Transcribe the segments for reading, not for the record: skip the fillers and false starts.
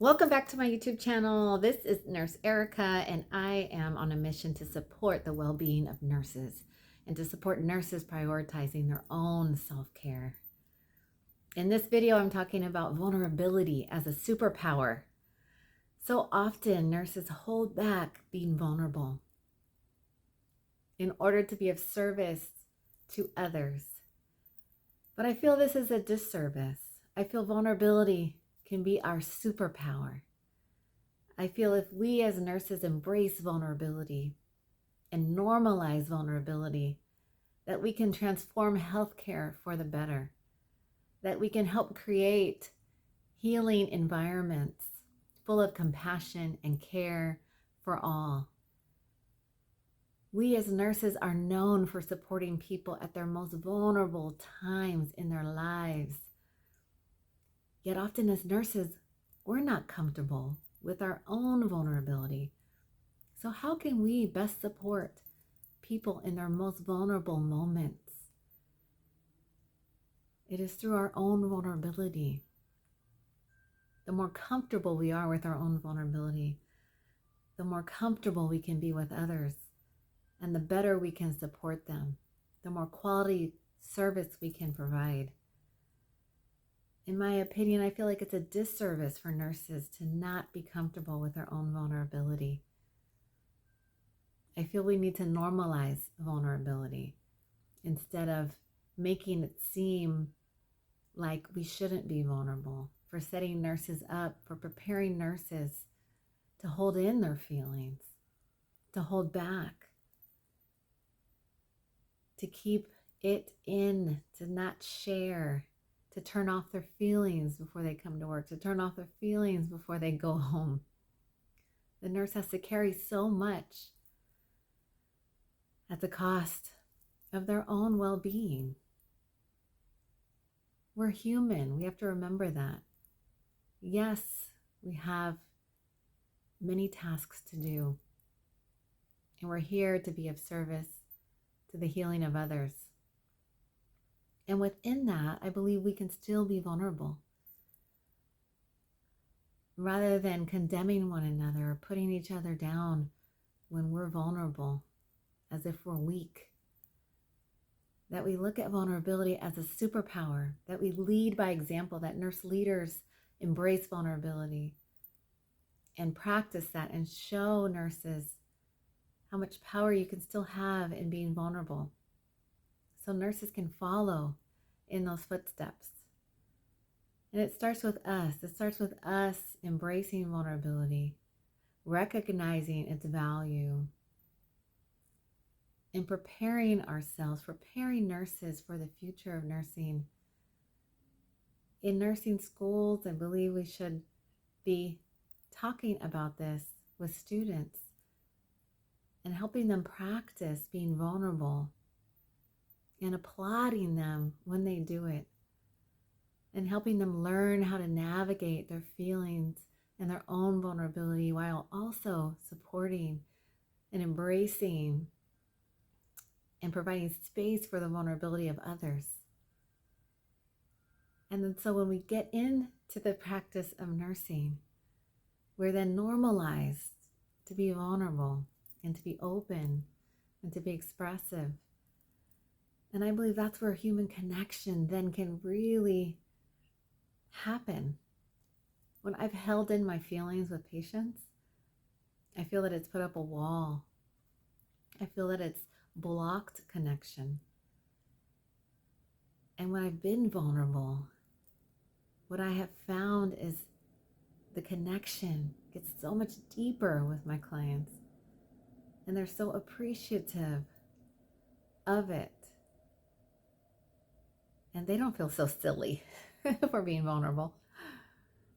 Welcome back to my YouTube channel. This is Nurse Erica, and I am on a mission to support the well-being of nurses and to support nurses prioritizing their own self-care. In this video, I'm talking about vulnerability as a superpower. So often, nurses hold back being vulnerable in order to be of service to others. But I feel this is a disservice. I feel vulnerability can be our superpower. I feel if we as nurses embrace vulnerability and normalize vulnerability, that we can transform healthcare for the better, that we can help create healing environments full of compassion and care for all. We as nurses are known for supporting people at their most vulnerable times in their lives. Yet often as nurses, we're not comfortable with our own vulnerability. So how can we best support people in their most vulnerable moments? It is through our own vulnerability. The more comfortable we are with our own vulnerability, the more comfortable we can be with others, and the better we can support them, the more quality service we can provide. In my opinion, I feel like it's a disservice for nurses to not be comfortable with their own vulnerability. I feel we need to normalize vulnerability instead of making it seem like we shouldn't be vulnerable, for setting nurses up, for preparing nurses to hold in their feelings, to hold back, to keep it in, to not share, to turn off their feelings before they come to work, to turn off their feelings before they go home. The nurse has to carry so much at the cost of their own well-being. We're human. We have to remember that. Yes, we have many tasks to do, and we're here to be of service to the healing of others. And within that, I believe we can still be vulnerable. Rather than condemning one another or putting each other down when we're vulnerable, as if we're weak, that we look at vulnerability as a superpower, that we lead by example, that nurse leaders embrace vulnerability and practice that and show nurses how much power you can still have in being vulnerable. So nurses can follow in those footsteps. And it starts with us. It starts with us embracing vulnerability, recognizing its value, and preparing ourselves, preparing nurses for the future of nursing. In nursing schools, I believe we should be talking about this with students and helping them practice being vulnerable and applauding them when they do it, and helping them learn how to navigate their feelings and their own vulnerability while also supporting and embracing and providing space for the vulnerability of others. And then so when we get into the practice of nursing, we're then normalized to be vulnerable and to be open and to be expressive. And I believe that's where human connection then can really happen. When I've held in my feelings with patients, I feel that it's put up a wall. I feel that it's blocked connection. And when I've been vulnerable, what I have found is the connection gets so much deeper with my clients, and they're so appreciative of it. And they don't feel so silly for being vulnerable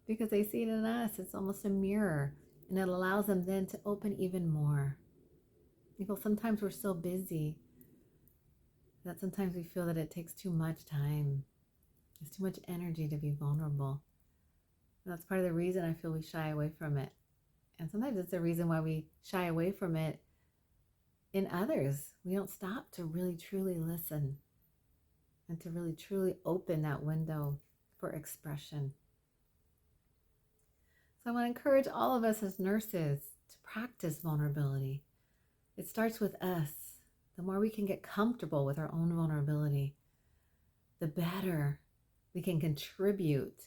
because they see it in us. It's almost a mirror, and it allows them then to open even more. Because sometimes we're so busy that sometimes we feel that it takes too much time. It's too much energy to be vulnerable. And that's part of the reason I feel we shy away from it. And sometimes it's the reason why we shy away from it in others. We don't stop to really truly listen and to really truly open that window for expression. So I want to encourage all of us as nurses to practice vulnerability. It starts with us. The more we can get comfortable with our own vulnerability, the better we can contribute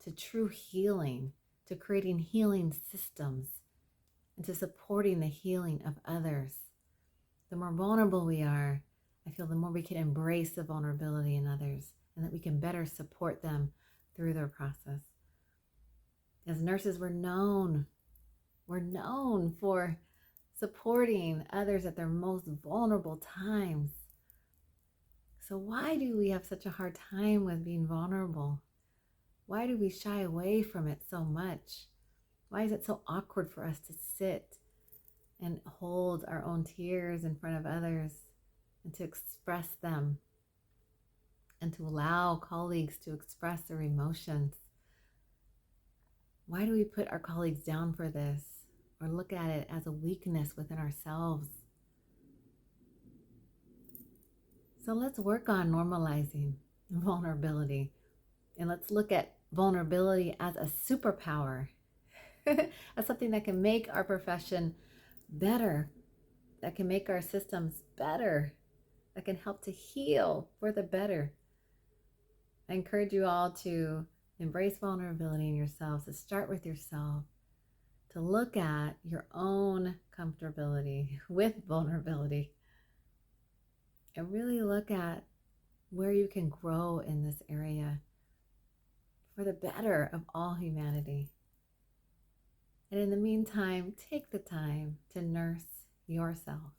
to true healing, to creating healing systems, and to supporting the healing of others. The more vulnerable we are, I feel the more we can embrace the vulnerability in others and that we can better support them through their process. As nurses, we're known for supporting others at their most vulnerable times. So why do we have such a hard time with being vulnerable? Why do we shy away from it so much? Why is it so awkward for us to sit and hold our own tears in front of others and to express them and to allow colleagues to express their emotions? Why do we put our colleagues down for this or look at it as a weakness within ourselves? So let's work on normalizing vulnerability, and let's look at vulnerability as a superpower, as something that can make our profession better, that can make our systems better, that can help to heal for the better. I encourage you all to embrace vulnerability in yourselves, to start with yourself, to look at your own comfortability with vulnerability, and really look at where you can grow in this area for the better of all humanity. And in the meantime, take the time to nurse yourself.